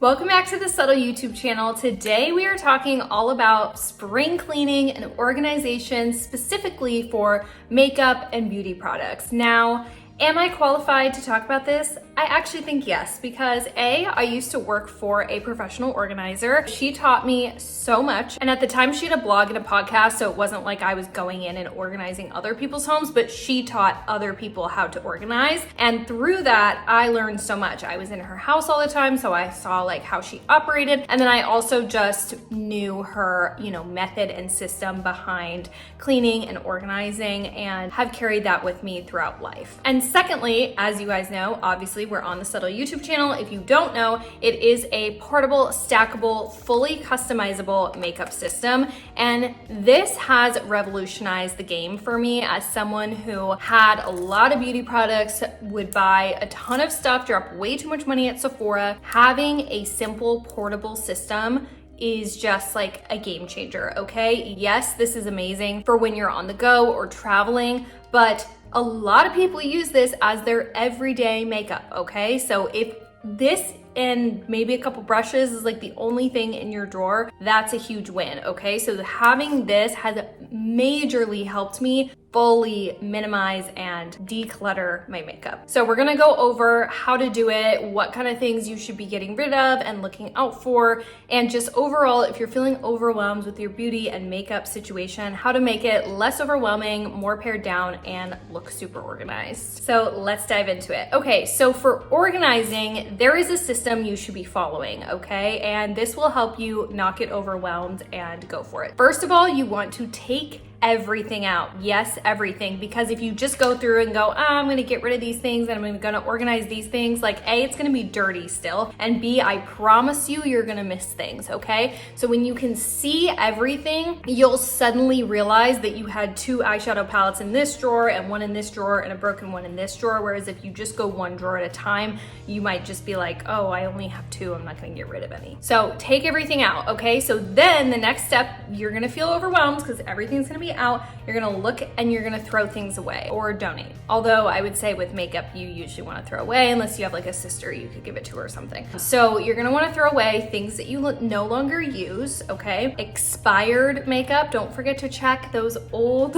Welcome back to the Subtl YouTube channel. Today we are talking all about spring cleaning and organization specifically for makeup and beauty products. Now, am I qualified to talk about this? I actually think yes, because I used to work for a professional organizer. She taught me so much. And at the time she had a blog and a podcast, so it wasn't like I was going in and organizing other people's homes, but she taught other people how to organize. And through that, I learned so much. I was in her house all the time, so I saw like how she operated. And then I also just knew her, method and system behind cleaning and organizing and have carried that with me throughout life. And secondly, as you guys know, obviously we're on the Subtl YouTube channel. If you don't know, it is a portable, stackable, fully customizable makeup system. And this has revolutionized the game for me as someone who had a lot of beauty products, would buy a ton of stuff, drop way too much money at Sephora. Having a simple portable system is just like a game changer, okay? Yes, this is amazing for when you're on the go or traveling, but a lot of people use this as their everyday makeup, okay? So if this and maybe a couple brushes is like the only thing in your drawer, that's a huge win, okay? So having this has majorly helped me fully minimize and declutter my makeup. So we're gonna go over how to do it, what kind of things you should be getting rid of and looking out for, and just overall, if you're feeling overwhelmed with your beauty and makeup situation, how to make it less overwhelming, more pared down, and look super organized. So let's dive into it. Okay, so for organizing, there is a system you should be following, okay? And this will help you not get overwhelmed and go for it. First of all, you want to take everything out. Yes, everything. Because if you just go through and go, I'm gonna get rid of these things and I'm gonna organize these things, like A, it's gonna be dirty still, and B, I promise you're gonna miss things, okay? So when you can see everything, you'll suddenly realize that you had 2 eyeshadow palettes in this drawer and one in this drawer and a broken one in this drawer, whereas if you just go one drawer at a time, you might just be like, oh, I only have 2, I'm not gonna get rid of any. So take everything out, okay? So then the next step, you're gonna feel overwhelmed because everything's gonna be out. You're gonna look and you're gonna throw things away or donate. Although I would say with makeup, you usually wanna throw away unless you have like a sister you could give it to or something. So you're gonna wanna throw away things that you no longer use, okay? Expired makeup, don't forget to check those old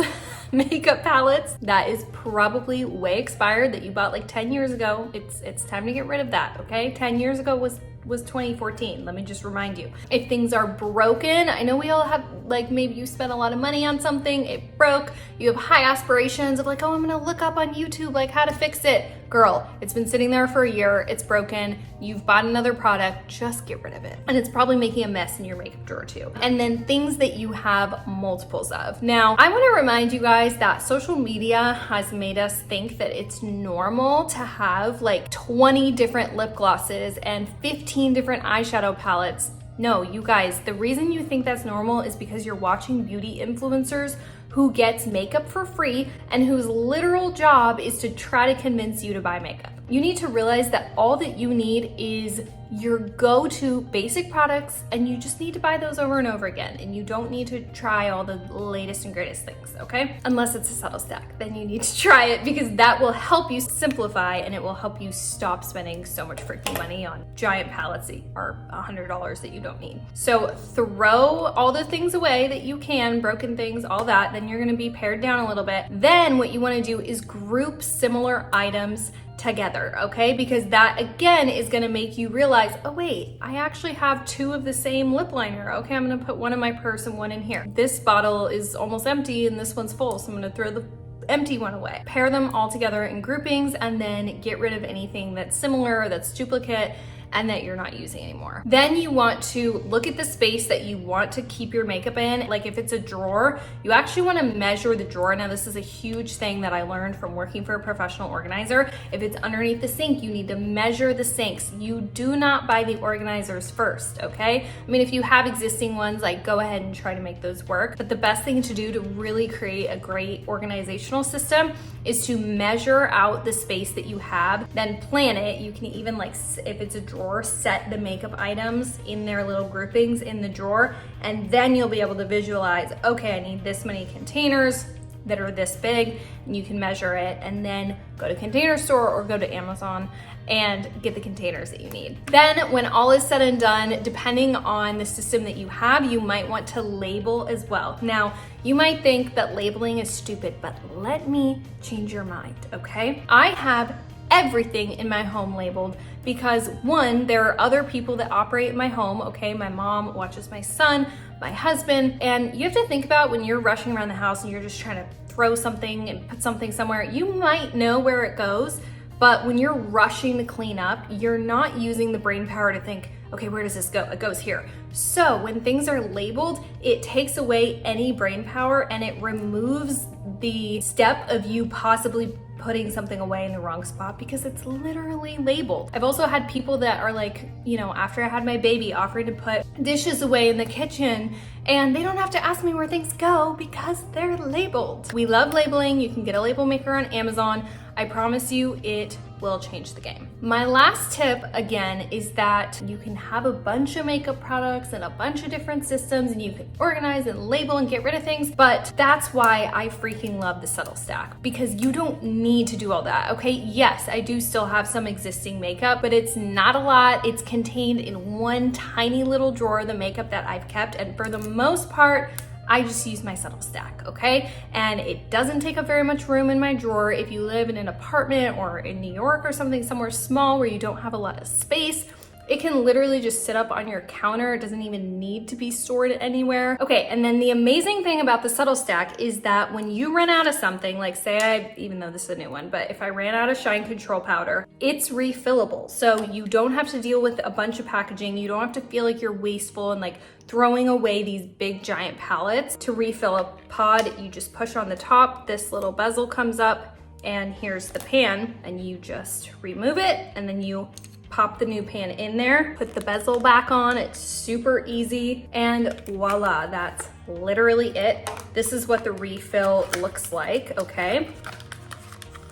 makeup palettes. That is probably way expired that you bought like 10 years ago. It's time to get rid of that, okay? 10 years ago was 2014. Let me just remind you. If things are broken, I know we all have, like maybe you spent a lot of money on something, it broke, you have high aspirations of like, oh, I'm gonna look up on YouTube like how to fix it. Girl, it's been sitting there for a year, it's broken, you've bought another product, just get rid of it. And it's probably making a mess in your makeup drawer too. And then things that you have multiples of. Now, I wanna remind you guys that social media has made us think that it's normal to have like 20 different lip glosses and 15 different eyeshadow palettes. No, you guys, the reason you think that's normal is because you're watching beauty influencers who gets makeup for free and whose literal job is to try to convince you to buy makeup. You need to realize that all that you need is your go-to basic products, and you just need to buy those over and over again, and you don't need to try all the latest and greatest things, okay? Unless it's a subtle stack, then you need to try it because that will help you simplify and it will help you stop spending so much freaking money on giant palettes that are $100 that you don't need. So throw all the things away that you can, broken things, all that, then you're gonna be pared down a little bit. Then what you wanna do is group similar items together, okay? Because that again is gonna make you realize, oh wait, I actually have 2 of the same lip liner. Okay, I'm gonna put one in my purse and one in here. This bottle is almost empty and this one's full, so I'm gonna throw the empty one away. Pair them all together in groupings and then get rid of anything that's similar, that's duplicate, and that you're not using anymore. Then you want to look at the space that you want to keep your makeup in. Like if it's a drawer, you actually want to measure the drawer. Now this is a huge thing that I learned from working for a professional organizer. If it's underneath the sink, you need to measure the sinks. You do not buy the organizers first, okay? I mean, if you have existing ones, like go ahead and try to make those work. But the best thing to do to really create a great organizational system is to measure out the space that you have, then plan it. You can even like, if it's a drawer, set the makeup items in their little groupings in the drawer, and then you'll be able to visualize, okay, I need this many containers that are this big, and you can measure it and then go to Container Store or go to Amazon and get the containers that you need. Then when all is said and done, depending on the system that you have, you might want to label as well. Now, you might think that labeling is stupid, but let me change your mind, okay? I have everything in my home labeled because one, there are other people that operate in my home, okay? My mom watches my son, my husband, and you have to think about when you're rushing around the house and you're just trying to throw something and put something somewhere, you might know where it goes, but when you're rushing to clean up, you're not using the brain power to think, okay, where does this go? It goes here. So when things are labeled, it takes away any brain power and it removes the step of you possibly putting something away in the wrong spot because it's literally labeled. I've also had people that are like, you know, after I had my baby, offering to put dishes away in the kitchen and they don't have to ask me where things go because they're labeled. We love labeling. You can get a label maker on Amazon. I promise you it will change the game. My last tip again is that you can have a bunch of makeup products and a bunch of different systems and you can organize and label and get rid of things, but that's why I freaking love the Subtl stack because you don't need to do all that, okay? Yes, I do still have some existing makeup, but it's not a lot. It's contained in one tiny little drawer, the makeup that I've kept, and for the most part, I just use my Subtl stack, okay? And it doesn't take up very much room in my drawer. If you live in an apartment or in New York or something, somewhere small where you don't have a lot of space, it can literally just sit up on your counter. It doesn't even need to be stored anywhere. Okay, and then the amazing thing about the Subtl stack is that when you run out of something, like say even though this is a new one, but if I ran out of shine control powder, it's refillable. So you don't have to deal with a bunch of packaging. You don't have to feel like you're wasteful and like throwing away these big giant pallets. To refill a pod, you just push on the top, this little bezel comes up, and here's the pan, and you just remove it, and then you pop the new pan in there, put the bezel back on. It's super easy, and voila, that's literally it. This is what the refill looks like, okay?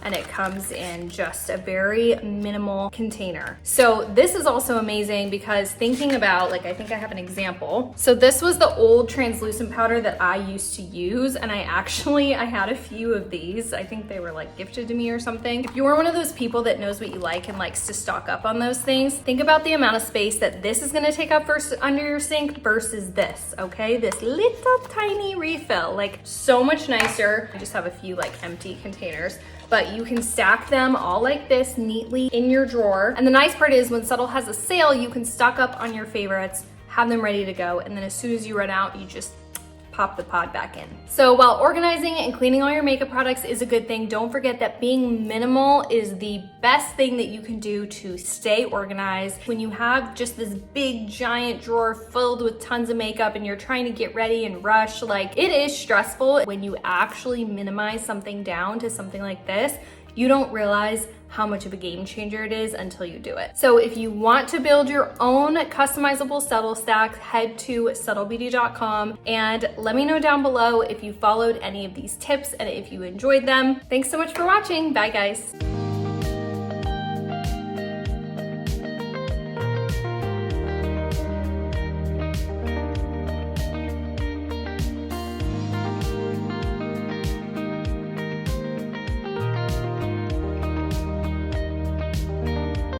And it comes in just a very minimal container. So this is also amazing because thinking about, like, I think I have an example. So this was the old translucent powder that I used to use, and I had a few of these. I think they were like gifted to me or something. If you're one of those people that knows what you like and likes to stock up on those things, think about the amount of space that this is gonna take up first under your sink versus this, okay? This little tiny refill, like so much nicer. I just have a few like empty containers, but you can stack them all like this neatly in your drawer. And the nice part is when Subtl has a sale, you can stock up on your favorites, have them ready to go, and then as soon as you run out, you just pop the pod back in. So while organizing and cleaning all your makeup products is a good thing, don't forget that being minimal is the best thing that you can do to stay organized. When you have just this big giant drawer filled with tons of makeup and you're trying to get ready and rush, like it is stressful. When you actually minimize something down to something like this, you don't realize how much of a game changer it is until you do it. So if you want to build your own customizable Subtl stack, head to subtlbeauty.com and let me know down below if you followed any of these tips and if you enjoyed them. Thanks so much for watching. Bye guys.